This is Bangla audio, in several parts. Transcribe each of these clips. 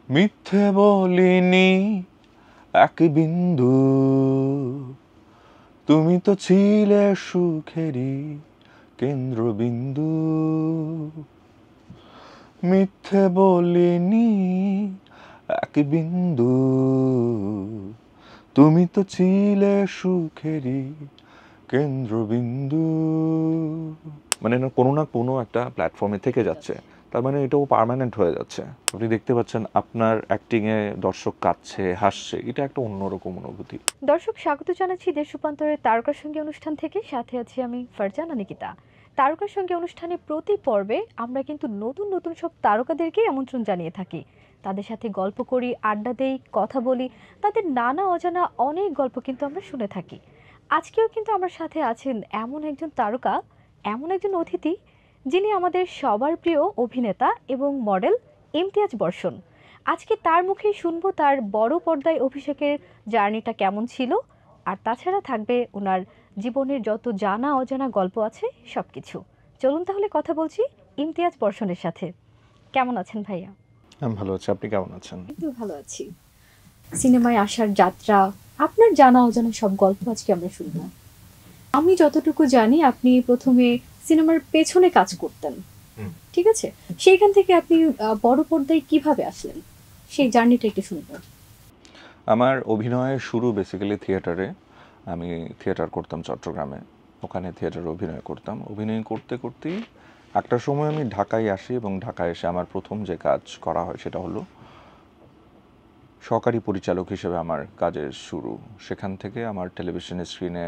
মিথ্যে বলিনি এক বিন্দু, তুমি তো ছিলে সুখেরই কেন্দ্রবিন্দু। মিথ্যে বলিনি এক বিন্দু, তুমি তো ছিলে সুখেরই কেন্দ্রবিন্দু। মানে না কোনো না কোনো একটা প্ল্যাটফর্মে থেকে যাচ্ছে, তার মানে এটাও পার্মানেন্ট হয়ে যাচ্ছে। আপনি দেখতে পাচ্ছেন আপনার অ্যাক্টিংয়ে দর্শক কাঁদছে, হাসছে, এটা একটা অন্যরকম অনুভূতি। দর্শক স্বাগত জানাচ্ছি দেশ রূপান্তরের তারকার সঙ্গে অনুষ্ঠান থেকে। সাথে আছি আমি ফারজানা নিকিতা। তারকার সঙ্গে অনুষ্ঠানে প্রতি পর্বে আমরা কিন্তু নতুন নতুন সব তারকাদেরকে আমন্ত্রণ জানিয়ে থাকি। তাদের সাথে গল্প করি, আড্ডা দেই, কথা বলি। তাদের নানা অজানা অনেক গল্প কিন্তু আমরা শুনে থাকি। আজকেও কিন্তু আমার সাথে আছেন এমন একজন তারকা, এমন একজন অতিথি, যিনি আমাদের সবার প্রিয় অভিনেতা এবং মডেল ইমতিয়াজ বর্ষণ। আজকে তার মুখেই শুনবো তার বড় পর্দায় অভিষেকের জার্নিটা কেমন ছিল, আর তাছাড়া থাকবে ওনার জীবনের যত জানা অজানা গল্প আছে সবকিছু। চলুন তাহলে কথা বলছি ইমতিয়াজ বর্ষণের সাথে। কেমন আছেন ভাইয়া? আমি ভালো আছি, আপনি কেমন আছেন? একটু ভালো আছি। সিনেমায় আসার যাত্রা, আপনার জানা অজানা সব গল্প আজকে আমরা শুনবো। আমি যতটুকু জানি আপনি প্রথমে সিনেমার পেছনে কাজ করতেন, ঠিক আছে? সেইখান থেকে আপনি বড় পর্দায় কিভাবে আসলেন, সেই জার্নিটা একটু শুনবো। আমার অভিনয়ের শুরু বেসিক্যালি থিয়েটারে। আমি থিয়েটার করতাম চট্টগ্রামে, ওখানে থিয়েটারে অভিনয় করতাম। অভিনয় করতে করতেই একটা সময় আমি ঢাকায় আসি, এবং ঢাকায় এসে আমার প্রথম যে কাজ করা হয় সেটা হলো সহকারী পরিচালক হিসেবে আমার কাজের শুরু। সেখান থেকে আমার টেলিভিশন স্ক্রিনে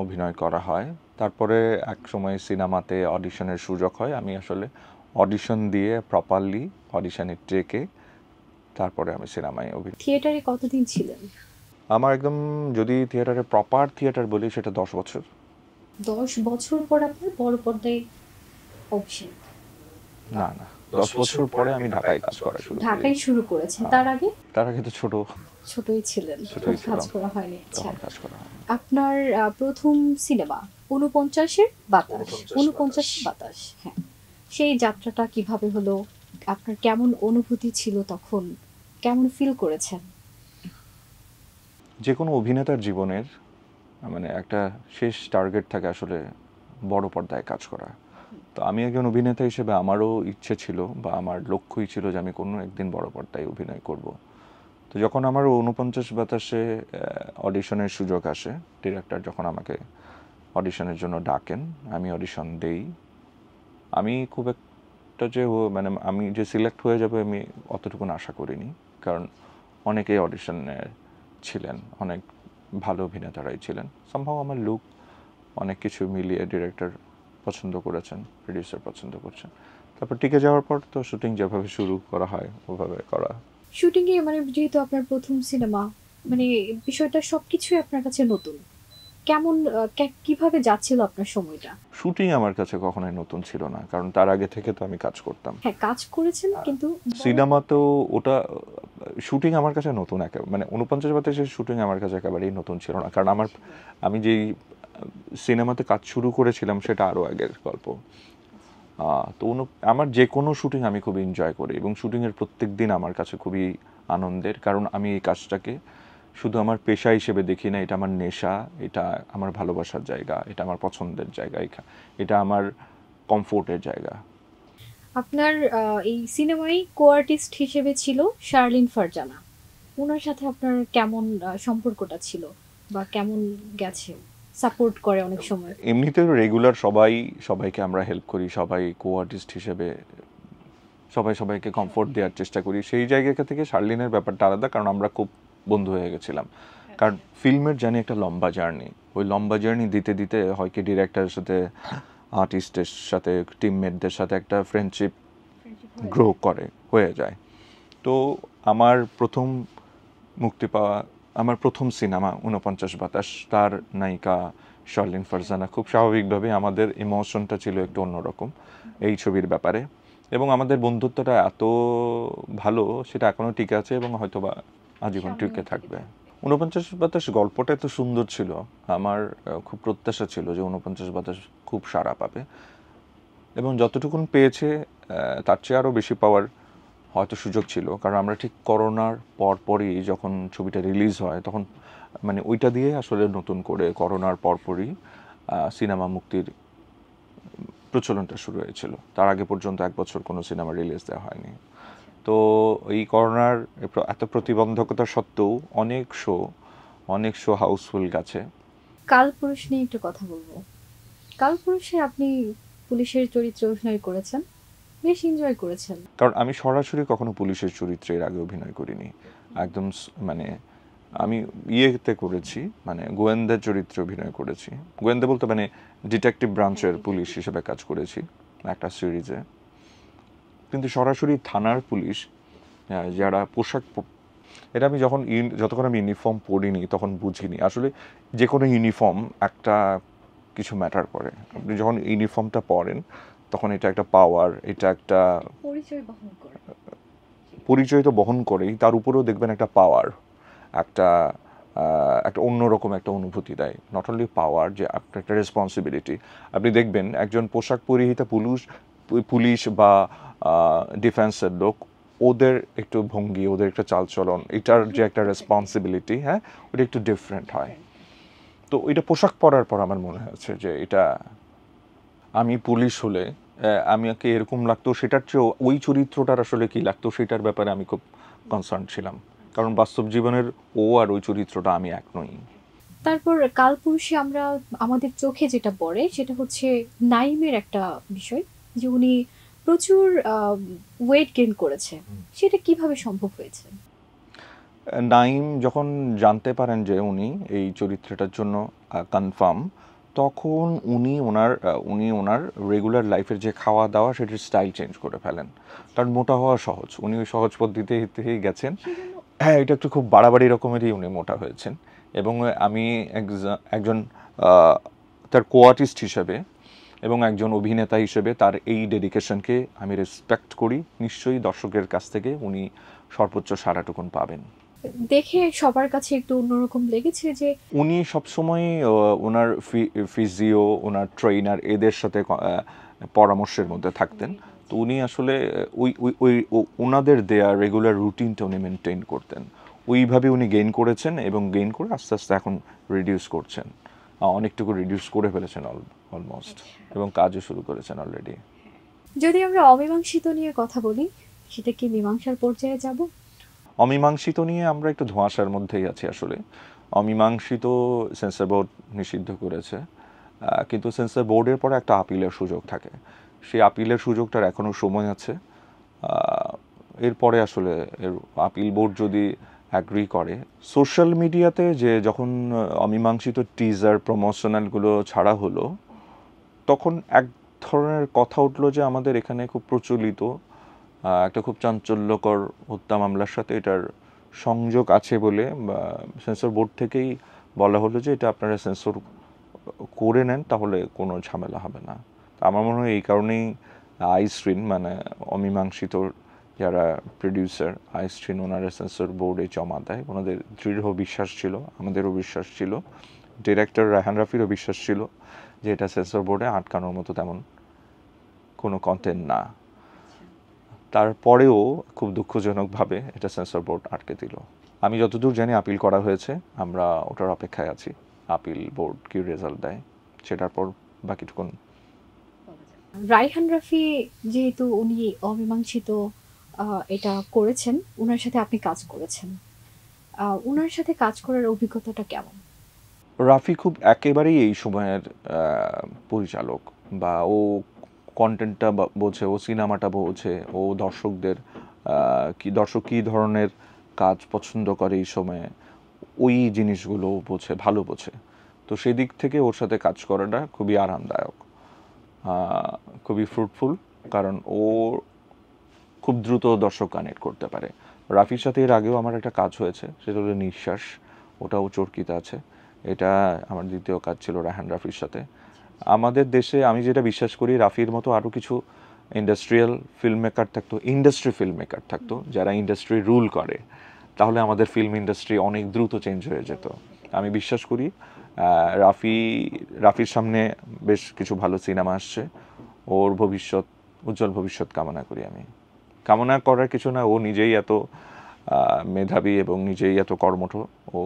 অভিনয় করা হয়। তারপরে এক সময় সিনেমাতে অডিশনের সুযোগ হয়। আমি আসলে অডিশন দিয়ে প্রপারলি অডিশনে টেকে তারপরে আমি সিনেমায় অভিনয়। থিয়েটারে কতদিন ছিলেন? আমার একদম, যদি থিয়েটারে প্রপার থিয়েটার বলি, সেটা 10 বছর। 10 বছর পর আপনার বড় পর্দায় অভিষেক। না না, 10 বছর পরে আমি ঢাকায় কাজ করা শুরু করি। ঢাকায় শুরু করেছেন, তার আগে তার আগে তো ছোটই ছিলেন, ছোটই কাজ ছিলাম, করা হয়নি। আচ্ছা, তখন কাজ করা হয়। আপনার প্রথম সিনেমা 49-এর বাতাস, 49 বাতাস, হ্যাঁ, সেই যাত্রাটা কিভাবে হলো? আপনার কেমন অনুভূতি ছিল তখন, কেমন ফিল করেছেন? যে কোনো অভিনেতার জীবনের মানে একটা শেষ টার্গেট থাকে আসলে বড় পর্দায় কাজ করা। তো আমি একজন অভিনেতা হিসেবে আমারও ইচ্ছে ছিল, বা আমার লক্ষ্যই ছিল যে আমি কোনো একদিন বড় পর্দায় অভিনয় করব। তো যখন আমার 49 বাতাসে অডিশনের সুযোগ আসে, ডিরেক্টর যখন আমাকে অডিশনের জন্য ডাকেন, আমি অডিশন দেই। আমি খুব একটা যে মানে আমি যে সিলেক্ট হয়ে যাবে আমি অতটুকুন আশা করিনি, কারণ অনেকেই অডিশনে ছিলেন, অনেক ভালো অভিনেতারাই ছিলেন। সম্ভব আমার লুক অনেক কিছু মিলিয়ে ডিরেক্টর পছন্দ করেছেন, প্রডিউসার পছন্দ করছেন। তারপর টিকে যাওয়ার পর তো শুটিং যেভাবে শুরু করা হয় ওভাবে করা। শুটিংয়ে মানে যেহেতু আপনার প্রথম সিনেমা, মানে বিষয়টা সবকিছুই আপনার কাছে নতুন। কেমন কিভাবে যাচ্ছিল আপনার সময়টা? শুটিং আমার কাছে কখনোই নতুন ছিল না, কারণ তার আগে থেকে তো আমি কাজ করতাম হ্যাঁ, কাজ করেছেন কিন্তু সিনেমাতেও। ওটা শুটিং আমার কাছে নতুন, মানে 49 বাতাসের শুটিং আমার কাছে একেবারেই নতুন ছিল না, কারণ আমি যেই সিনেমাতে কাজ শুরু করেছিলাম সেটা আরও আগের গল্প। তো আমার যে কোনো শুটিং আমি খুব এনজয় করি, এবং শুটিংয়ের প্রত্যেক দিন আমার কাছে খুবই আনন্দের, কারণ আমি এই কাজটাকে শুধু আমার পেশা হিসেবে দেখি না, এটা আমার নেশা, এটা আমার ভালোবাসার জায়গা, এটা আমার পছন্দের জায়গা, এটা আমার কমফোর্টের জায়গা। আপনার এই সিনেমায় কো আর্টিস্ট হিসেবে ছিল শার্লিন ফারজানা। ওনার সাথে আপনার কেমন সম্পর্কটা ছিল, বা কেমন গেছে? সাপোর্ট করে অনেক সময়। এমনিতেও রেগুলার সবাইকে আমরা হেল্প করি, সবাই কো আর্টিস্ট হিসেবে সবাইকে কমফোর্ট দেওয়ার চেষ্টা করি। সেই জায়গা থেকে শার্লিনের ব্যাপারটা আলাদা, কারণ আমরা খুব বন্ধু হয়ে গেছিলাম। কারণ ফিল্মের জানি একটা লম্বা জার্নি, ওই লম্বা জার্নি দিতে দিতে হয় কি ডিরেক্টরের সাথে, আর্টিস্টের সাথে, টিমমেটদের সাথে একটা ফ্রেন্ডশিপ গ্রো হয়ে যায়। তো আমার প্রথম মুক্তি পাওয়া আমার প্রথম সিনেমা 49 বাতাস, তার নায়িকা শার্লিন ফারজানা। খুব স্বাভাবিকভাবেই আমাদের ইমোশনটা ছিল একটু অন্যরকম এই ছবির ব্যাপারে, এবং আমাদের বন্ধুত্বটা এত ভালো সেটা এখনও টিকে আছে, এবং হয়তোবা আজীবন টিকে থাকবে। 49 বাতাস গল্পটা এত সুন্দর ছিল, আমার খুব প্রত্যাশা ছিল যে 49 বাতাস খুব সাড়া পাবে, এবং যতটুকুন পেয়েছে তার চেয়ে আরও বেশি পাওয়ার হয়তো সুযোগ ছিল, কারণ আমরা ঠিক করোনার পরপরই যখন ছবিটা রিলিজ হয় তখন মানে ওইটা দিয়ে আসলে নতুন করে করোনার পরপরই সিনেমা মুক্তির প্রচলনটা শুরু হয়েছিল। তার আগে পর্যন্ত 1 বছর কোনো সিনেমা রিলিজ দেওয়া হয়নি। তো এই করোনার এত প্রতিবন্ধকতা সত্ত্বেও অনেক শো হাউসফুল গেছে। কালপুরুষ নিয়ে একটু কথা বলবো। কালপুরুষে আপনি পুলিশের চরিত্রে অভিনয় করেছেন, বেশ এনজয় করেছেন। কারণ আমি সরাসরি কখনো পুলিশের চরিত্রে এর আগে অভিনয় করিনি। একদম মানে আমি ইয়েতে করেছি, মানে গোয়েন্দা চরিত্রে অভিনয় করেছি। গোয়েন্দা বলতে মানে ডিটেকটিভ ব্রাঞ্চের পুলিশ হিসেবে কাজ করেছি একটা সিরিজে। কিন্তু সরাসরি থানার পুলিশ যারা এটা আমি যতক্ষণ আমি ইউনিফর্ম পরিনি তখন বুঝিনি আসলে যে কোনো ইউনিফর্ম একটা কিছু ম্যাটার করে। আপনি যখন ইউনিফর্মটা পরেন তখন এটা একটা পাওয়ার, এটা একটা পরিচয় তো বহন করেই, তার উপরেও দেখবেন একটা পাওয়ার, একটা একটা অন্যরকম একটা অনুভূতি দেয়। নট অনলি পাওয়ার, যে আপনার একটা রেসপন্সিবিলিটি। আপনি দেখবেন একজন পোশাক পরিহিত পুলিশ বা ডিফেন্সের লোক, ওদের একটু ভঙ্গি, ওদের একটা চালচলন, এটার যে একটা রেসপন্সিবিলিটি, হ্যাঁ, ওটা একটু ডিফারেন্ট হয়। তো এটা পোশাক পরার পর আমার মনে হয়েছে যে এটা আমি পুলিশ হলে আমাকে এরকম লাগতো, সেটার চেয়েও ওই চরিত্রটার আসলে কি লাগতো সেটার ব্যাপারে আমি খুব কনসার্ন ছিলাম, কারণ বাস্তব জীবনের ও আর ওই চরিত্রটা আমি এক নই। তারপর কালপুরুষে আমরা আমাদের চোখে যেটা পড়ে সেটা হচ্ছে নাইমের একটা বিষয়, যে উনি প্রচুর ওয়েট গেইন করেছে। সেটা কিভাবে সম্ভব হয়েছে? নাইম যখন জানতে পারেন যে উনি এই চরিত্রটার জন্য কনফার্ম, তখন উনি ওনার রেগুলার লাইফের যে খাওয়া দাওয়া সেটার স্টাইল চেঞ্জ করে ফেলেন। কারণ মোটা হওয়া সহজ, উনি ওই সহজ পদ্ধতিতেই গেছেন। হ্যাঁ, এটা একটু খুব বাড়াবাড়ি রকমেরই উনি মোটা হয়েছেন। এবং আমি একজন তার কো-আর্টিস্ট হিসেবে এবং একজন অভিনেতা হিসেবে তার এই ডেডিকেশনকে আমি রেসপেক্ট করি। নিশ্চয়ই দর্শকের কাছ থেকে উনি সর্বোচ্চ সাড়াটুকুন পাবেন। দেখে সবার কাছে একটু অন্যরকম লেগেছে যে উনি সবসময় ওনার ফিজিও, ওনার ট্রেইনার এদের সাথে পরামর্শের মধ্যে থাকতেন। তো উনি আসলে ওনাদের দেয়া রেগুলার রুটিনটা উনি মেনটেন করতেন। ওইভাবে উনি গেইন করেছেন এবং গেইন করে আস্তে আস্তে এখন রিডিউস করছেন, অনেকটুকু রিডিউস করে ফেলেছেন অলমোস্ট, এবং কাজও শুরু করেছেন অলরেডি। যদি আমরা অমীমাংসিত নিয়ে কথা বলি, সেটা কি মীমাংসার পর্যায়ে যাব? অমীমাংসিত নিয়ে আমরা একটু ধোঁয়াশার মধ্যেই আছি আসলে। অমীমাংসিত সেন্সর বোর্ড নিষিদ্ধ করেছে, কিন্তু সেন্সর বোর্ডের পরে একটা আপিলের সুযোগ থাকে। সেই আপিলের সুযোগটার এখনও সময় আছে। এরপরে আসলে আপিল বোর্ড যদি অ্যাগ্রি করে, সোশ্যাল মিডিয়াতে যে যখন অমীমাংসিত টিজার প্রমোশনালগুলো ছাড়া হলো, তখন এক ধরনের কথা উঠলো যে আমাদের এখানে খুব প্রচলিত একটা খুব চাঞ্চল্যকর হত্যা মামলার সাথে এটার সংযোগ আছে বলে সেন্সর বোর্ড থেকেই বলা হলো যে এটা আপনারা সেন্সর করে নেন, তাহলে কোনো ঝামেলা হবে না। আমার মনে হয় এই কারণেই আইস্ট্রিন, মানে অমীমাংসিত যারা প্রডিউসার আইস্ট্রিন, ওনারা সেন্সর বোর্ডে জমা দেয়। ওনাদের দৃঢ় বিশ্বাস ছিল, আমাদেরও বিশ্বাস ছিল, ডিরেক্টর রায়হান রাফিরও বিশ্বাস ছিল যে এটা সেন্সর বোর্ডে আটকানোর মতো তেমন কোনো কন্টেন্ট না। তারপরেও খুব দুঃখজনকভাবে এটা সেন্সর বোর্ড আটকে দিল। আমি যতদূর জানি আপিল করা হয়েছে, আমরা ওটার অপেক্ষায় আছি আপিল বোর্ড কি রেজাল্ট দেয়, সেটার পর বাকিটুকুন। রায়হান রাফি যেহেতু উনি অমীমাংসিত এটা করেছেন, ওনার সাথে আপনি কাজ করেছেন, ওনার সাথে কাজ করার অভিজ্ঞতাটা কেমন? রাফি খুব একেবারেই এই সময়ের পরিচালক, বা ও কন্টেন্টটা বোঝে, ও সিনেমাটা বোঝে, ও দর্শকদের দর্শক কী ধরনের কাজ পছন্দ করে এই সময়ে, ওই জিনিসগুলো বোঝে, ভালো বোঝে। তো সেই দিক থেকে ওর সাথে কাজ করাটা খুবই আরামদায়ক, খুবই ফ্রুটফুল, কারণ ও খুব দ্রুত দর্শক কানেক্ট করতে পারে। রাফির সাথে এর আগেও আমার একটা কাজ হয়েছে, সেটা হলো নিঃশ্বাস, ওটাও চরকিতে আছে। এটা আমার দ্বিতীয় কাজ ছিল রায়হান রাফির সাথে। আমাদের দেশে আমি যেটা বিশ্বাস করি, রাফির মতো আরও কিছু ইন্ডাস্ট্রিয়াল ফিল্ম মেকার থাকতো, ইন্ডাস্ট্রি ফিল্ম মেকার থাকতো, যারা ইন্ডাস্ট্রি রুল করে, তাহলে আমাদের ফিল্ম ইন্ডাস্ট্রি অনেক দ্রুত চেঞ্জ হয়ে যেত। আমি বিশ্বাস করি রাফির সামনে বেশ কিছু ভালো সিনেমা আসছে, ওর উজ্জ্বল ভবিষ্যৎ কামনা করি আমি। কামনা করার কিছু না, ও নিজেই এত মেধাবী এবং নিজেই এত কর্মঠ, ও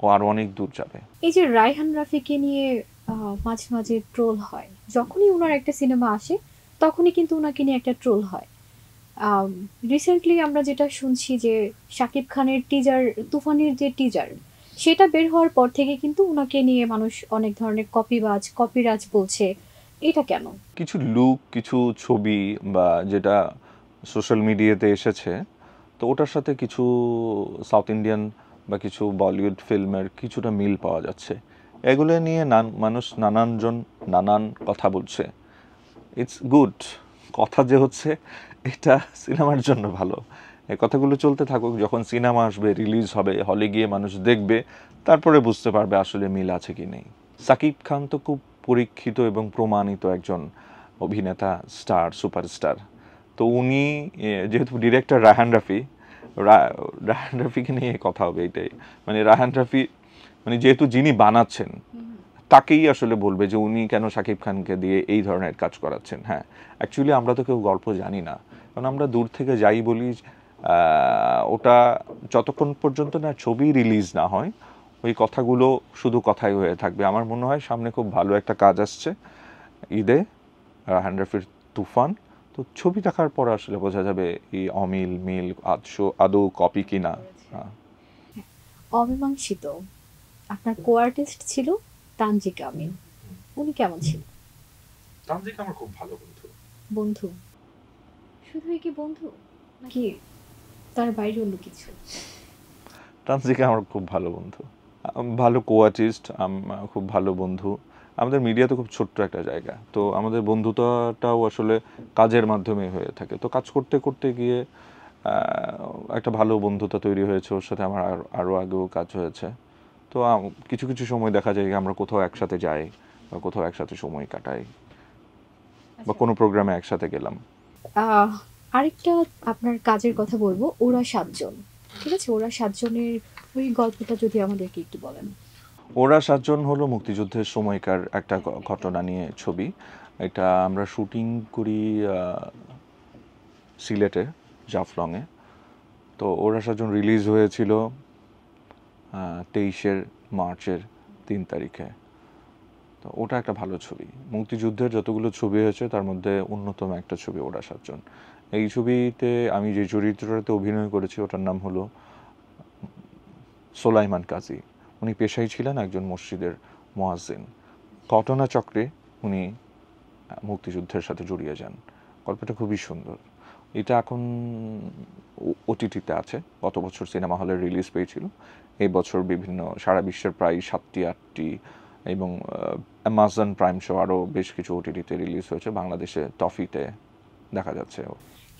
ও আরো অনেক দূর যাবে। এই যে রায়হান রাফিকে নিয়ে মাঝে মাঝে ট্রোল হয়, যখনই ওনার একটা সিনেমা আসে তখনই কিন্তু ওনাকে নিয়ে একটা ট্রোল হয়। রিসেন্টলি আমরা যেটা শুনছি যে শাকিব খানের টিজার, তুফানের যে টিজার, সেটা বের হওয়ার পর থেকে কিন্তু ওনাকে নিয়ে মানুষ অনেক ধরনের কপিরাজ বলছে। এটা কেন? কিছু লুক, কিছু ছবি বা যেটা সোশ্যাল মিডিয়াতে এসেছে, তো ওটার সাথে কিছু সাউথ ইন্ডিয়ান বা কিছু বলিউড ফিল্মের কিছুটা মিল পাওয়া যাচ্ছে। এগুলো নিয়ে মানুষ নানানজন নানান কথা বলছে। It's good. কথা যে হচ্ছে, এটা সিনেমার জন্য ভালো। এই কথাগুলো চলতে থাকুক, যখন সিনেমা আসবে, রিলিজ হবে, হলে গিয়ে মানুষ দেখবে, তারপরে বুঝতে পারবে আসলে মিল আছে কি নেই। সাকিব খান তো খুব পরীক্ষিত এবং প্রমাণিত একজন অভিনেতা, স্টার, সুপারস্টার। তো উনি যেহেতু ডিরেক্টর রায়হান রাফি, রায়হান রাফিকে নিয়ে কথা হবে এটাই। মানে রায়হান রাফি, মানে যেহেতু যিনি বানাচ্ছেন, তাকেই আসলে বলবে যে উনি কেন শাকিব খানকে দিয়ে এই ধরনের কাজ করাচ্ছেন। হ্যাঁ, অ্যাকচুয়ালি আমরা তো কেউ গল্প জানি না, কারণ আমরা দূর থেকে যাই বলি। ওটা যতক্ষণ পর্যন্ত না ছবি রিলিজ না হয়, ওই কথাগুলো শুধু কথাই হয়ে থাকবে। আমার মনে হয় সামনে খুব ভালো একটা কাজ আসছে ঈদে, রায়হান রাফির তুফান। তো ছবি দেখার পর আসলে বোঝা যাবে এই অমিল মিল আদৌ কপি কিনা। অমীমাংসিত আপনার কো আর্টিস্ট ছিল তানজিকা আমিন, উনি কেমন ছিল? তানজিক আমার খুব ভালো বন্ধু। বন্ধু? শুধুই কি বন্ধু, নাকি তার বাইরে অন্য কিছু? তানজিকা আমার খুব ভালো বন্ধু, ভালো কো আর্টিস্ট, খুব ভালো বন্ধু। আমাদের মিডিয়া তো খুব ছোট্ট একটা জায়গা, তো আমাদের বন্ধুতাটাও আসলে কাজের মাধ্যমে হয়ে থাকে। তো কাজ করতে করতে গিয়ে একটা ভালো বন্ধুতা তৈরি হয়েছে ওর সাথে। আমার আরও আগেও কাজ হয়েছে। তো কিছু কিছু সময় দেখা যায় যে আমরা কোথাও একসাথে যাই বা কোথাও একসাথে সময় কাটাই বা কোনো প্রোগ্রামে একসাথে গেলাম। আহ আরেকটা আপনার কাজের কথা বলবো, ওরা সাতজন। ঠিক আছে, ওরা সাতজনের ওই গল্পটা যদি আমাদেরকে একটু বলেন। ওরা সাতজন হলো মুক্তিযুদ্ধের সময়কার একটা ঘটনা নিয়ে ছবি। এটা আমরা শুটিং করি সিলেটে, জাফলংয়ে। তো ওরা সাতজন রিলিজ হয়েছিল 23শে মার্চের 3 তারিখে। তো ওটা একটা ভালো ছবি। মুক্তিযুদ্ধের যতগুলো ছবি হয়েছে তার মধ্যে অন্যতম একটা ছবি ওরা সাতজন। এই ছবিতে আমি যে চরিত্রটাতে অভিনয় করেছি ওটার নাম হলো সোলাইমান কাজী। উনি পেশায় ছিলেন একজন মসজিদের মুয়াজ্জিন। ঘটনাচক্রে উনি মুক্তিযুদ্ধের সাথে জড়িয়ে যান। গল্পটা খুবই সুন্দর। এটা এখন ওটিটিতে আছে, গত বছর সিনেমা হলে রিলিজ পেয়েছিল। এই বছর বিভিন্ন সারা বিশ্বের প্রায় 7টি-8টি এবং অ্যামাজন প্রাইম শো আরও বেশ কিছু ওটিটিতে রিলিজ হয়েছে। বাংলাদেশে টফিতে দেখা যাচ্ছে।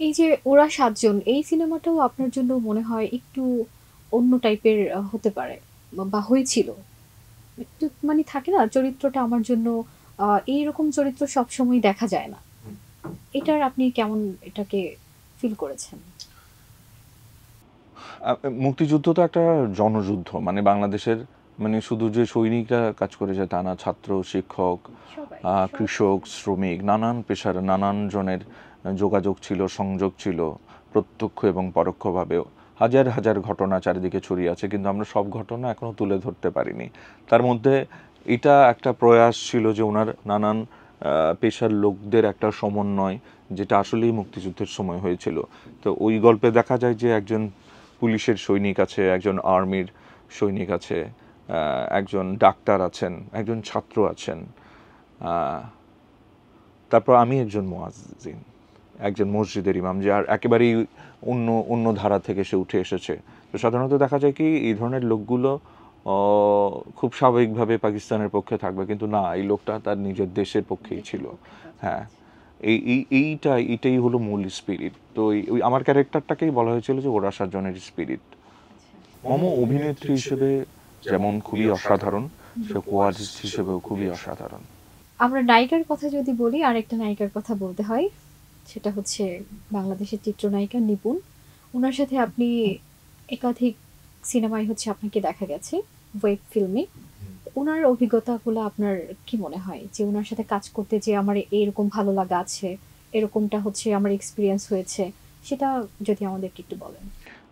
এই যে ওরা সাতজন, এই সিনেমাটাও আপনার জন্য মনে হয় একটু অন্য টাইপের হতে পারে বা হয়েছিল? একটু মানে থাকে না, চরিত্রটা আমার জন্য এইরকম চরিত্র সবসময় দেখা যায় না। এটার আপনি কেমন এটাকে ফিল করেছেন? মুক্তিযুদ্ধ তো একটা জনযুদ্ধ, মানে বাংলাদেশের, মানে শুধু যে সৈনিকরা কাজ করেছে তা না, ছাত্র, শিক্ষক, সবাই কৃষক, শ্রমিক, নানান পেশার নানান জনের যোগাযোগ ছিল, সংযোগ ছিল, প্রত্যক্ষ এবং পরোক্ষভাবেও। হাজার হাজার ঘটনা চারিদিকে ছড়িয়ে আছে, কিন্তু আমরা সব ঘটনা এখনো তুলে ধরতে পারিনি। তার মধ্যে এটা একটা প্রয়াস ছিল যে ওনার নানান পেশার লোকদের একটা সমন্বয়, যেটা আসলেই মুক্তিযুদ্ধের সময় হয়েছিল। তো ওই গল্পে দেখা যায় যে একজন পুলিশের সৈনিক আছে, একজন আর্মির সৈনিক আছে, একজন ডাক্তার আছেন, একজন ছাত্র আছেন, তারপর আমি একজন মুয়াজ্জিন, একজন মসজিদের ইমাম, যে আর একেবারেই অন্য অন্য ধারা থেকে সে উঠে এসেছে। তো সাধারণত দেখা যায় কি এই ধরনের লোকগুলো খুব স্বাভাবিকভাবে পাকিস্তানের পক্ষে থাকবে, কিন্তু না, এই লোকটা তার নিজের দেশের পক্ষেই ছিল। হ্যাঁ, এইটাই হলো মূল স্পিরিট। তো ওই আমার ক্যারেক্টারটাকেই বলা হয়েছিল যে ওরা সাতজনের স্পিরিট। মম অভিনেত্রী হিসেবে যেমন খুবই অসাধারণ, সে কোয়ার্টিস্ট হিসেবেও খুবই অসাধারণ। আমরা নায়িকার কথা যদি বলি, আরেকটা নায়িকার কথা বলতে হয়, সেটা হচ্ছে বাংলাদেশের চিত্রনায়িকা নিপুণ। ওনার সাথে আপনি একাধিক সিনেমায় হচ্ছে আপনাকে দেখা গেছে, ওয়েব ফিল্মে। ওনার অভিজ্ঞতাগুলো আপনার কি মনে হয় যে ওনার সাথে কাজ করতে যে আমার এরকম ভালো লাগা আছে, এরকমটা হচ্ছে আমার এক্সপিরিয়েন্স হয়েছে, সেটা যদি আমাদেরকে একটু বলেন।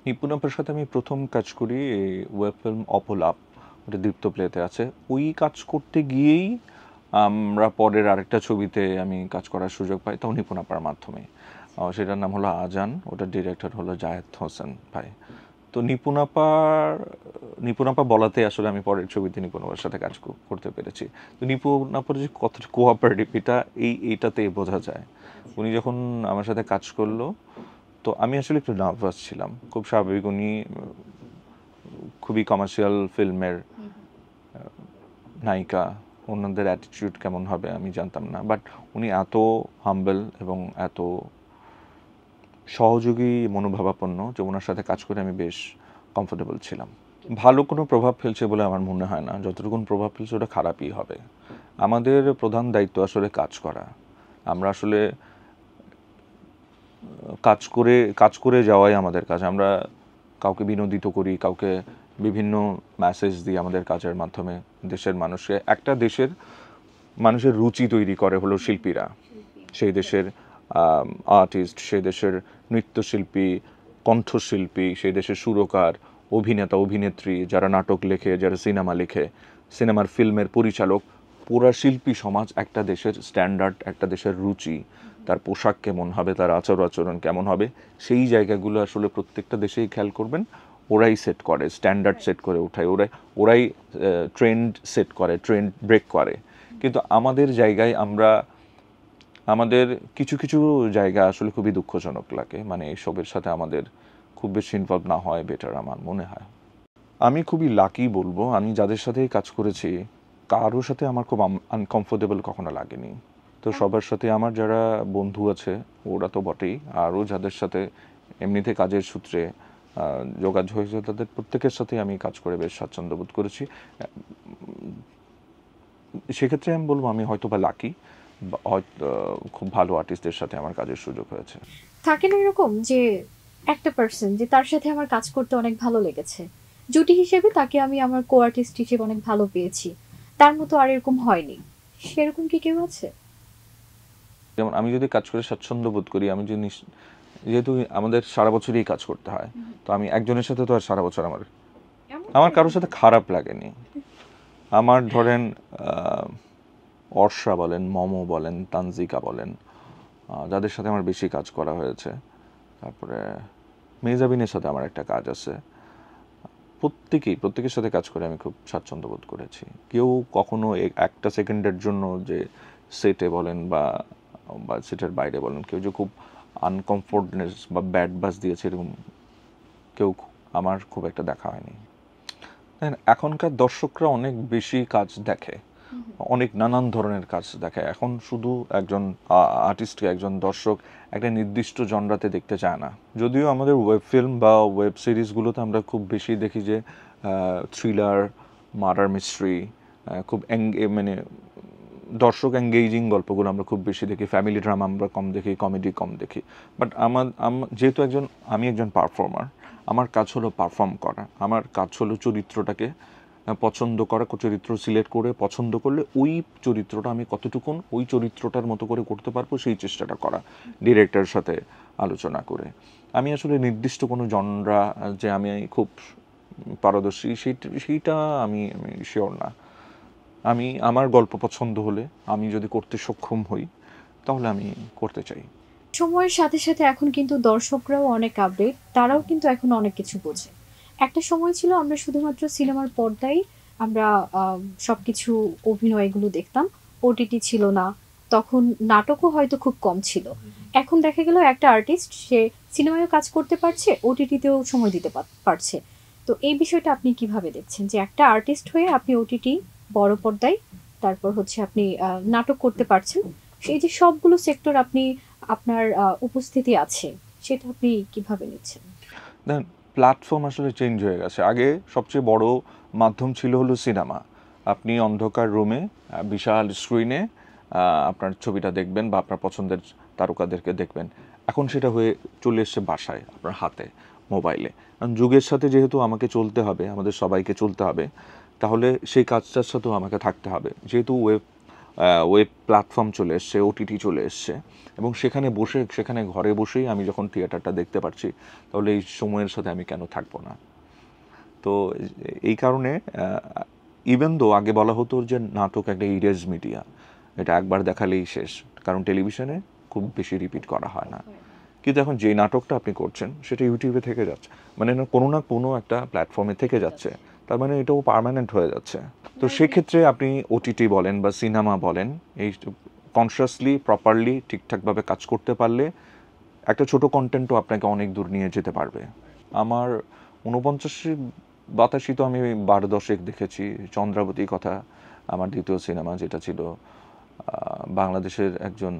নিপুণ আপার সাথে আমি প্রথম কাজ করি এই ওয়েব ফিল্ম অপলাপ, ওটা দীপ্ত প্লেতে আছে। ওই কাজ করতে গিয়েই আমরা পরের আরেকটা ছবিতে আমি কাজ করার সুযোগ পাই, তাও নিপুণ আপার মাধ্যমে। সেটার নাম হলো আজান, ওটার ডিরেক্টর হলো জায়েদ হোসেন ভাই। তো নিপুণ আপা বলাতে আসলে আমি পরের ছবিতে নিপুণ আপার সাথে কাজ করতে পেরেছি। তো নিপুণ আপার যে কত কোঅপারেটিভ এটা এইটাতে বোঝা যায়। উনি যখন আমার সাথে কাজ করলো, তো আমি আসলে একটু নার্ভাস ছিলাম, খুব স্বাভাবিক। উনি খুবই কমার্শিয়াল ফিল্মের নায়িকা, ওনাদের অ্যাটিটিউড কেমন হবে আমি জানতাম না, বাট উনি এত হাম্বল এবং এত সহযোগী মনোভাবাপন্ন যে ওনার সাথে কাজ করে আমি বেশ কমফোর্টেবল ছিলাম। ভালো কোনো প্রভাব ফেলছে বলে আমার মনে হয় না, যতটুকু প্রভাব ফেলছে ওটা খারাপই হবে। আমাদের প্রধান দায়িত্ব আসলে কাজ করা। আমরা আসলে কাজ করে যাওয়াই আমাদের কাজ। আমরা কাউকে বিনোদিত করি, কাউকে বিভিন্ন মেসেজ দিই আমাদের কাজের মাধ্যমে। দেশের মানুষকে, একটা দেশের মানুষের রুচি তৈরি করে হলো শিল্পীরা, সেই দেশের আর্টিস্ট, সেই দেশের নৃত্যশিল্পী, কণ্ঠশিল্পী, সেই দেশের সুরকার, অভিনেতা অভিনেত্রী, যারা নাটক লেখে, যারা সিনেমা লেখে, সিনেমার ফিল্মের পরিচালক, পুরা শিল্পী সমাজ একটা দেশের স্ট্যান্ডার্ড, একটা দেশের রুচি, তার পোশাক কেমন হবে, তার আচার আচরণ কেমন হবে, সেই জায়গাগুলো আসলে প্রত্যেকটা দেশেই খেয়াল করবেন। ওরাই সেট করে, স্ট্যান্ডার্ড সেট করে ওঠায়, ওরাই ট্রেন্ড সেট করে, ট্রেন্ড ব্রেক করে। কিন্তু আমাদের জায়গায় আমাদের কিছু কিছু জায়গা আসলে খুবই দুঃখজনক লাগে, মানে এসবের সাথে আমাদের খুব বেশি ইনভলভ না হয় বেটার আমার মনে হয়। আমি খুবই লাকি বলবো, আমি যাদের সাথেই কাজ করেছি কারোর সাথে আমার খুব আনকমফোর্টেবল কখনো লাগেনি। তো সবার সাথে আমার যারা বন্ধু আছে ওরা তো বটেই, আরও যাদের সাথে এমনিতে কাজের সূত্রে যোগাযোগ হয়েছে তাদের প্রত্যেকের সাথে আমি কাজ করে বেশ স্বাচ্ছন্দ্য বোধ করেছি। সেক্ষেত্রে আমি বলবো আমি হয়তো বা লাকি, হয়তো খুব ভালো আর্টিস্টদের সাথে আমার কাজের সুযোগ হয়েছে। থাকে না এরকম যে একটা পার্সন যে তার সাথে আমার কাজ করতে অনেক ভালো লেগেছে, জুটি হিসেবে তাকে আমি আমার কো আর্টিস্ট হিসেবে অনেক ভালো পেয়েছি, তার মতো আর এরকম হয়নি, সেরকম কি কেউ আছে? যেমন আমি যদি কাজ করে স্বাচ্ছন্দ্য বোধ করি, আমি যদি যেহেতু আমাদের সারা বছরই কাজ করতে হয়, তো আমি একজনের সাথে তো আর সারা বছর আমার কারোর সাথে খারাপ লাগেনি। আমার ধরেন অর্ষা বলেন, মমো বলেন, তানজিকা বলেন, যাদের সাথে আমার বেশি কাজ করা হয়েছে, তারপরে মেজাবিনের সাথে আমার একটা কাজ আছে, প্রত্যেকের সাথে কাজ করে আমি খুব স্বাচ্ছন্দ্য বোধ করেছি। কেউ কখনো একটা সেকেন্ডের জন্য যে সেটে বলেন বা সেটের বাইরে বলেন কেউ যে খুব আনকমফোর্টনেস বা ব্যাড বাস দিয়েছে এরকম কেউ আমার খুব একটা দেখা হয়নি। এখনকার দর্শকরা অনেক বেশি কাজ দেখে, অনেক নানান ধরনের কাজ দেখে। এখন শুধু একজন আর্টিস্টকে একজন দর্শক একটা নির্দিষ্ট জনরাতে দেখতে চায় না। যদিও আমাদের ওয়েব ফিল্ম বা ওয়েব সিরিজগুলোতে আমরা খুব বেশি দেখি যে থ্রিলার, মার্ডার মিস্ট্রি, খুব মানে দর্শক এঙ্গেজিং গল্পগুলো আমরা খুব বেশি দেখি, ফ্যামিলি ড্রামা আমরা কম দেখি, কমেডি কম দেখি। বাট যেহেতু আমি একজন পারফর্মার, আমার কাজ হলো পারফর্ম করা, আমার কাজ হলো চরিত্রটাকে পছন্দ করা, চরিত্র সিলেক্ট করে পছন্দ করলে ওই চরিত্রটা আমি কতটুকুন ওই চরিত্রটার মতো করে করতে পারবো সেই চেষ্টাটা করা, ডিরেক্টরের সাথে আলোচনা করে। আমি আসলে নির্দিষ্ট কোনো জনরা যে আমি খুব পারদর্শী সেইটা আমি শিওর না। আমার গল্প পছন্দ হলে, আমি যদি করতে সক্ষম হই, তাহলে আমি করতে চাই। সময়ের সাথে সাথে এখন কিন্তু দর্শকরাও অনেক আপডেট, তারাও কিন্তু এখন অনেক কিছু বোঝে। একটা সময় ছিল আমরা শুধুমাত্র সিনেমার পর্দায় আমরা সবকিছু অভিনয় এগুলো দেখতাম, ওটিটি ছিল না, তখন নাটকও হয়তো খুব কম ছিল। এখন দেখা গেল একটা আর্টিস্ট সে সিনেমায়ও কাজ করতে পারছে, ওটিটিতেও সময় দিতে পারছে। তো এই বিষয়টা আপনি কিভাবে দেখছেন যে একটা আর্টিস্ট হয়ে আপনি ওটিটি, বড় পর্দায়, তারপর হচ্ছে আপনি নাটক করতে পারছেন, সেই যে সবগুলো সেক্টর আপনি আপনার উপস্থিতি আছে, সেটা আপনি কিভাবে নিচ্ছেন? দেন প্ল্যাটফর্ম আসলে চেঞ্জ হয়ে গেছে। আগে সবচেয়ে বড় মাধ্যম ছিল হলো সিনেমা। আপনি অন্ধকার রুমে বিশাল স্ক্রিনে আপনার ছবিটা দেখবেন বা আপনার পছন্দের তারকাদেরকে দেখবেন। এখন সেটা হয়ে চলে এসছে বাসায়, আপনার হাতে, মোবাইলে। কারণ যুগের সাথে যেহেতু আমাকে চলতে হবে, আমাদের সবাইকে চলতে হবে, তাহলে সেই কাজটার সাথেও আমাকে থাকতে হবে। যেহেতু ওয়েব প্ল্যাটফর্ম চলে এসছে, ওটিটি চলে এসছে, এবং সেখানে ঘরে বসেই আমি যখন থিয়েটারটা দেখতে পারছি, তাহলে এই সময়ের সাথে আমি কেন থাকবো না? তো এই কারণে ইভেন দো আগে বলা হতো যে নাটক একটা ইরেজ মিডিয়া, এটা একবার দেখালেই শেষ, কারণ টেলিভিশনে খুব বেশি রিপিট করা হয় না। কিন্তু এখন যে নাটকটা আপনি করছেন সেটা ইউটিউবে থেকে যাচ্ছে, মানে না কোনো একটা প্ল্যাটফর্মে থেকে যাচ্ছে, তার মানে এটাও পার্মানেন্ট হয়ে যাচ্ছে। তো সেক্ষেত্রে আপনি ওটিটি বলেন বা সিনেমা বলেন, এই কনসিয়াসলি প্রপারলি ঠিকঠাকভাবে কাজ করতে পারলে একটা ছোট কন্টেন্টও আপনাকে অনেক দূর নিয়ে যেতে পারবে। আমার 49-82 তো আমি 12 দশেক দেখেছি। চন্দ্রাবতী কথা আমার দ্বিতীয় সিনেমা, যেটা ছিল বাংলাদেশের একজন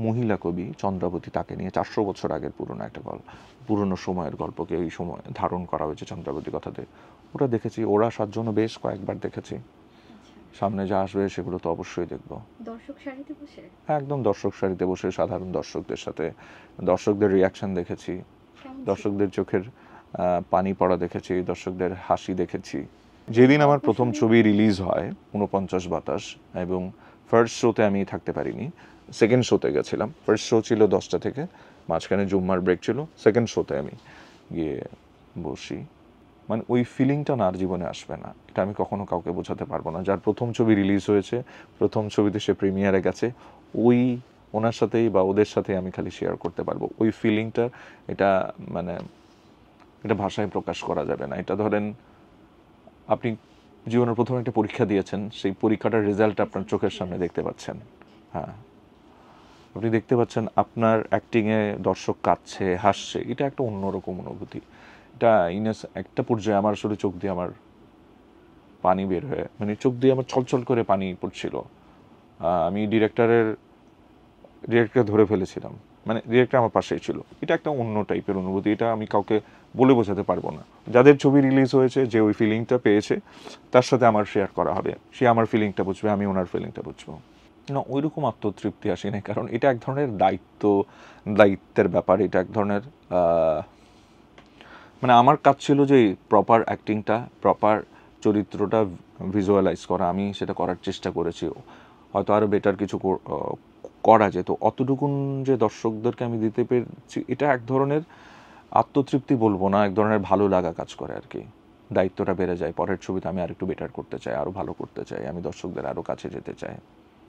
মহিলা কবি চন্দ্রাবতী, তাকে নিয়ে 400 বছর আগের পুরনো একটা গল্প, পুরনো সময়ের গল্পকে এই সময় ধারণ করা হয়েছে চন্দ্রাবতী কথাতে। ওটা দেখেছি, ওরা 7জনও বেশ কয়েকবার দেখেছি। সামনে যা আসবে সেগুলো তো অবশ্যই দেখবো। দর্শক সারিতে বসে একদম দর্শক সারিতে বসে সাধারণ দর্শকদের সাথে দর্শকদের রিয়াকশন দেখেছি, দর্শকদের চোখের পানি পড়া দেখেছি, দর্শকদের হাসি দেখেছি। যেদিন আমার প্রথম ছবি রিলিজ হয় 49 বাতাস, এবং ফার্স্ট শোতে আমি থাকতে পারিনি, সেকেন্ড শোতে গেছিলাম। ফার্স্ট শো ছিল 10টা থেকে, মাঝখানে জুম্মার ব্রেক ছিল, সেকেন্ড শোতে আমি গিয়ে বসি। মানে ওই ফিলিংটা না আর জীবনে আসবে না, এটা আমি কখনো কাউকে বোঝাতে পারবো না। যার প্রথম ছবি রিলিজ হয়েছে, প্রথম ছবিতে সে প্রিমিয়ারে গেছে, ওনার সাথেই বা ওদের সাথেই আমি খালি শেয়ার করতে পারবো ওই ফিলিংটা। এটা মানে এটা ভাষায় প্রকাশ করা যাবে না। এটা ধরেন আপনি জীবনের প্রথম একটা পরীক্ষা দিয়েছেন, সেই পরীক্ষাটার রেজাল্ট আপনার চোখের সামনে দেখতে পাচ্ছেন। হ্যাঁ, আপনি দেখতে পাচ্ছেন আপনার অ্যাক্টিংয়ে দর্শক কাঁদছে, হাসছে, এটা একটা অন্যরকম অনুভূতি। এটা একটা পর্যায়ে আমার আসলে চোখ দিয়ে আমার পানি বের হয়ে, মানে চোখ দিয়ে আমার ছলছল করে পানি পড়ছিল। আমি ডিরেক্টরকে ধরে ফেলেছিলাম, মানে ডিরেক্টর আমার পাশেই ছিল। এটা একটা অন্য টাইপের অনুভূতি, এটা আমি কাউকে বলে বোঝাতে পারবো না। যাদের ছবি রিলিজ হয়েছে, যে ওই ফিলিংটা পেয়েছে, তার সাথে আমার শেয়ার করা হবে, সে আমার ফিলিংটা বুঝবে, আমি ওনার ফিলিংটা বুঝবো। না, ওইরকম আত্মতৃপ্তি আসে না, কারণ এটা এক ধরনের দায়িত্বের ব্যাপার। এটা এক ধরনের মানে আমার কাজ ছিল যে প্রপার অ্যাক্টিংটা, প্রপার চরিত্রটা ভিজুয়ালাইজ করা। আমি সেটা করার চেষ্টা করেছি, হয়তো আরও বেটার কিছু করা যেত। অতটুকুন যে দর্শকদেরকে আমি দিতে পেরেছি, এটা এক ধরনের আত্মতৃপ্তি বলবো না, এক ধরনের ভালো লাগা কাজ করে আর কি। দায়িত্বটা বেড়ে যায়, পরের ছবিতে আমি আরেকটু বেটার করতে চাই, আরও ভালো করতে চাই, আমি দর্শকদের আরও কাছে যেতে চাই।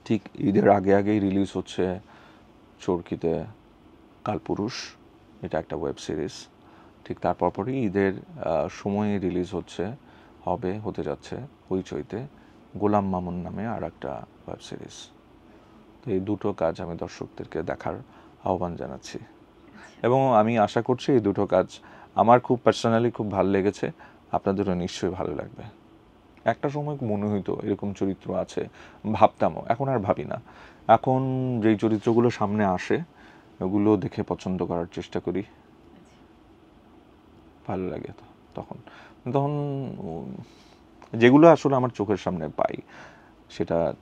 ঠিক ঈদের আগেই রিলিজ হচ্ছে চরকিতে কালপুরুষ, এটা একটা ওয়েব সিরিজ। ঠিক তার পরপরই ঈদের সময়ে রিলিজ হতে যাচ্ছে হইচইতে গোলাম মামুন নামে আর একটা ওয়েব সিরিজ। তো এই দুটো কাজ আমি দর্শকদেরকে দেখার আহ্বান জানাচ্ছি, এবং আমি আশা করছি এই দুটো কাজ আমার খুব পার্সোনালি খুব ভালো লেগেছে, আপনাদেরও নিশ্চয়ই ভালো লাগবে। একটা সময় মনে হইতো এরকম চরিত্র আছে, ভাবতামও, এখন আর ভাবি না। এখন যেই চরিত্রগুলো সামনে আসে ওগুলো দেখে পছন্দ করার চেষ্টা করি, ভালো লাগে। তখন তখন যেগুলো আসলে আমার চোখের সামনে পাই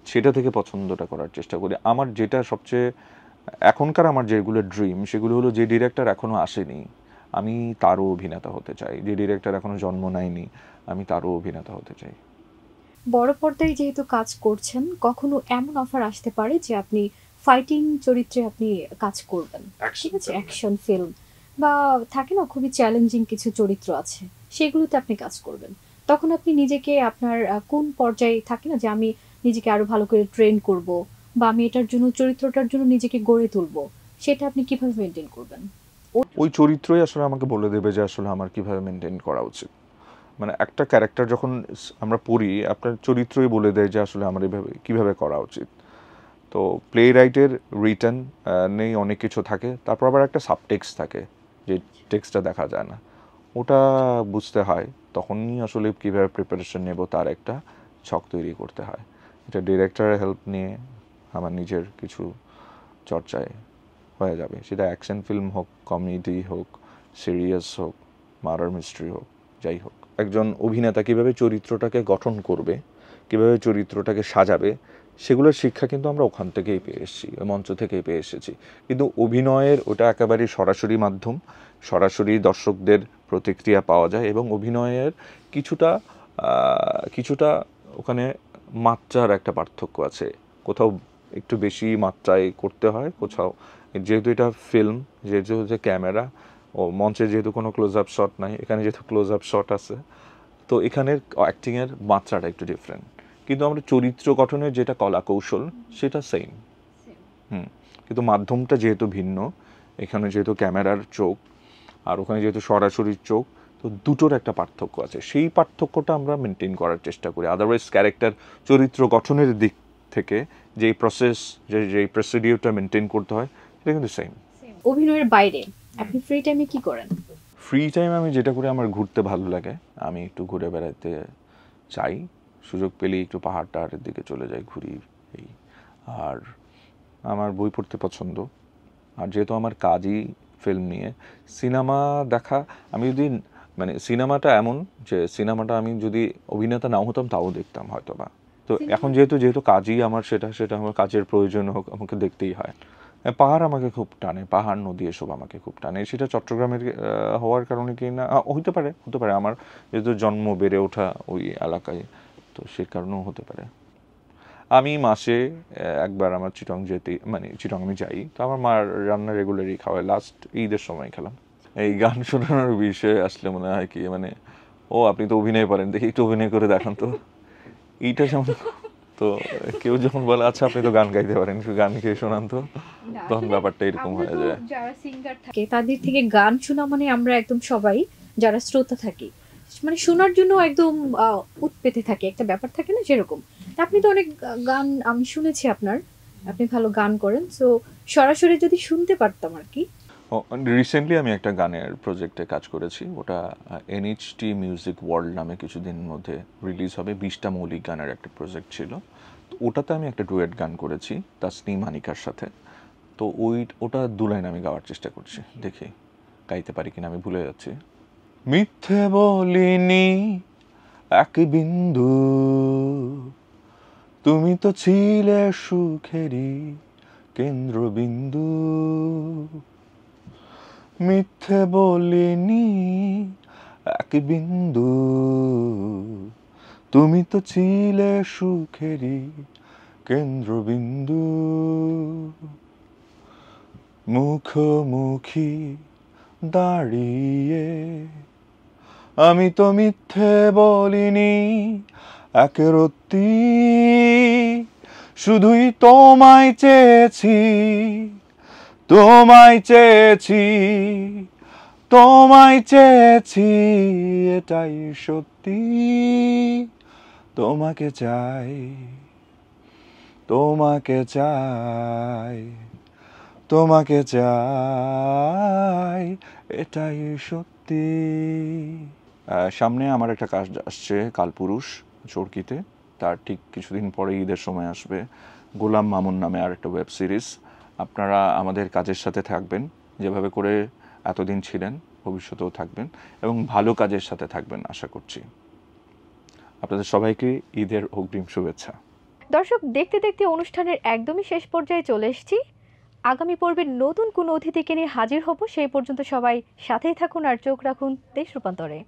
সেটা থেকে পছন্দটা করার চেষ্টা করি। আমার যেটা সবচেয়ে এখনকার আমার যেগুলো ড্রিম, সেগুলো হলো যে ডিরেক্টর এখনো আসেনি আমি তারও অভিনেতা হতে চাই, যে ডিরেক্টর এখনো জন্ম নেয়নি আমি তারও অভিনেতা হতে চাই। বড় পর্দায় যেহেতু কাজ করছেন, কখনো এমন অফার আসতে পারে যে আপনি ফাইটিং চরিত্রে আপনি কাজ করবেন, ঠিক আছে, অ্যাকশন ফিল্ম বা থাকে না খুবই চ্যালেঞ্জিং কিছু চরিত্র আছে, সেগুলোতে আপনি কাজ করবেন। তখন আপনি নিজেকে আপনার কোন পর্যায়ে থাকে না যে আমি নিজেকে আরো ভালো করে ট্রেন করব বা আমি এটার জন্য চরিত্রটার জন্য নিজেকে গড়ে তুলবো, সেটা আপনি কিভাবে মেনটেন করবেন? ওই চরিত্রই আসলে আমাকে বলে দেবে যে আসলে আমার কিভাবে মেনটেন করা উচিত। মানে একটা ক্যারেক্টার যখন আমরা পড়ি, আপনার চরিত্রই বলে দেয় যে আসলে আমার এভাবে কিভাবে করা উচিত। তো প্লে রাইটের রিটেন নেই, অনেক কিছু থাকে, তারপর আবার একটা সাবটেক্সট থাকে যে টেক্সটটা দেখা যায় না, ওটা বুঝতে হয়। তখনই আসলে কীভাবে প্রিপারেশন নেব তার একটা ছক তৈরি করতে হয়। এটা ডিরেক্টরের হেল্প নিয়ে আমার নিজের কিছু চর্চায় হয়ে যাবে, সেটা অ্যাকশন ফিল্ম হোক, কমেডি হোক, সিরিয়াস হোক, মার্ডার মিস্ট্রি হোক, যাই হোক। একজন অভিনেতা কীভাবে চরিত্রটাকে গঠন করবে, কীভাবে চরিত্রটাকে সাজাবে, সেগুলোর শিক্ষা কিন্তু আমরা ওখান থেকেই পেয়ে এসেছি, ওই মঞ্চ থেকেই পেয়ে এসেছি। কিন্তু অভিনয়ের ওটা একেবারেই সরাসরি মাধ্যম, সরাসরি দর্শকদের প্রতিক্রিয়া পাওয়া যায়, এবং অভিনয়ের কিছুটা ওখানে মাত্রার একটা পার্থক্য আছে। কোথাও একটু বেশি মাত্রায় করতে হয়, কোথাও যেহেতু এটা ফিল্ম, যেহেতু যে ক্যামেরা ও মঞ্চে যেহেতু কোনো ক্লোজ আপ শট নাই, এখানে যেহেতু ক্লোজ আপ শট আছে, তো এখানের অ্যাক্টিংয়ের মাত্রাটা একটু ডিফারেন্ট, কিন্তু আমরা চরিত্র গঠনের যেটা কলা কৌশল সেটা সেম। কিন্তু মাধ্যমটা যেহেতু ভিন্ন, এখানে যেহেতু ক্যামেরার চোখ আর ওখানে যেহেতু সরাসরি চোখ, তো দুটোর একটা পার্থক্য আছে, সেই পার্থক্যটা আমরা মেনটেন করার চেষ্টা করি। আদারওয়াইজ ক্যারেক্টার চরিত্র গঠনের দিক থেকে যেই প্রসেস, যেই প্রসিডিউরটা মেনটেন করতে হয়, সেটা কিন্তু সেম। অভিনয়ের বাইরে আপনি ফ্রি টাইমে কি করেন? ফ্রি টাইম আমি যেটা করি, আমার ঘুরতে ভালো লাগে, আমি একটু ঘুরে বেড়াতে চাই, সুযোগ পেলেই একটু পাহাড় টাহাড়ের দিকে চলে যাই, ঘুরি এই। আর আমার বই পড়তে পছন্দ, আর যেহেতু আমার কাজই ফিল্ম নিয়ে, সিনেমা দেখা, আমি যদি মানে সিনেমাটা এমন যে সিনেমাটা আমি যদি অভিনেতা নাও হতাম তাও দেখতাম হয়তো বা। তো এখন যেহেতু কাজই আমার, সেটা আমার কাজের প্রয়োজন হোক, আমাকে দেখতেই হয়। পাহাড় আমাকে খুব টানে, পাহাড় নদী এসব আমাকে খুব টানে। সেটা চট্টগ্রামের হওয়ার কারণে কি না হতে পারে আমার যেহেতু জন্ম বেড়ে ওঠা ওই এলাকায়, তো সে কারণেও হতে পারে। আমি মাসে একবার আমার চিটং চিটং আমি যাই, তো আমার মার রান্না রেগুলারই খাওয়াই, লাস্ট ঈদের সময় খেলাম। এই গান শোনানোর বিষয়ে আসলে মনে হয় কি ও আপনি তো অভিনয় পারেন, দেখি একটু অভিনয় করে দেখান তো, এইটা যেমন। তো কেউ যখন বলে আচ্ছা আপনি তো গান গাইতে পারেন, একটু গান গেয়ে শোনান তো, তখন ব্যাপারটা এরকম হয়ে যায়। যারা সিঙ্গার থাকে তাদের থেকে গান শোনা মানে আমরা একদম সবাই যারা শ্রোতা থাকি মানে শোনার জন্য একদম উৎপেতে থাকে, একটা ব্যাপার থাকে না যেরকম। আপনি তো অনেক গান আমি শুনেছি আপনি ভালো গান করেন, সো সরাসরি যদি শুনতে পারতাম আর কি। রিসেন্টলি আমি একটা গানের প্রজেক্টে কাজ করেছি, ওটা NHT মিউজিক ওয়ার্ল্ড নামে কিছুদিন মধ্যে রিলিজ হবে, 20টা মৌলিক গানের একটা প্রজেক্ট ছিল। তো ওটাতে আমি একটা ডুয়েট গান করেছি তাসনিম হানিকার সাথে। তো ওটা 2 লাইন আমি গাওয়ার চেষ্টা করছি, দেখি গাইতে পারি কিনা, আমি ভুলে যাচ্ছি। মিথ্যে বলিনি এক বিন্দু, তুমি তো ছিলে সুখেরই কেন্দ্রবিন্দু। মিথ্যে বলিনি এক বিন্দু, তুমি তো ছিলে সুখেরই কেন্দ্রবিন্দু। মুখোমুখি দাঁড়িয়ে আমি তো মিথ্যে বলিনি এক রত্তি, শুধুই তোমায় চেয়েছি, তোমায় চেয়েছি, তোমায় চেয়েছি, এটাই সত্যি। তোমাকে চাই, তোমাকে চাই, তোমাকে চাই, এটাই সত্যি। সামনে আমার একটা কাজ আসছে কালপুরুষ চরকিতে, তার ঠিক কিছুদিন পরে ঈদের সময় আসবে গোলাম মামুন নামে আর একটা ওয়েব সিরিজ। আপনারা আমাদের কাজের সাথে থাকবেন, যেভাবে করে এতদিন ছিলেন, ভবিষ্যতেও থাকবেন এবং ভালো কাজের সাথে থাকবেন আশা করছি। আপনাদের সবাইকে ঈদের অগ্রিম শুভেচ্ছা। দর্শক, দেখতে দেখতে অনুষ্ঠানের একদমই শেষ পর্যায়ে চলে এসেছি। আগামী পর্বে নতুন কোনো অতিথিকে নিয়ে হাজির হব, সেই পর্যন্ত সবাই সাথেই থাকুন আর চোখ রাখুন দেশ রূপান্তরে।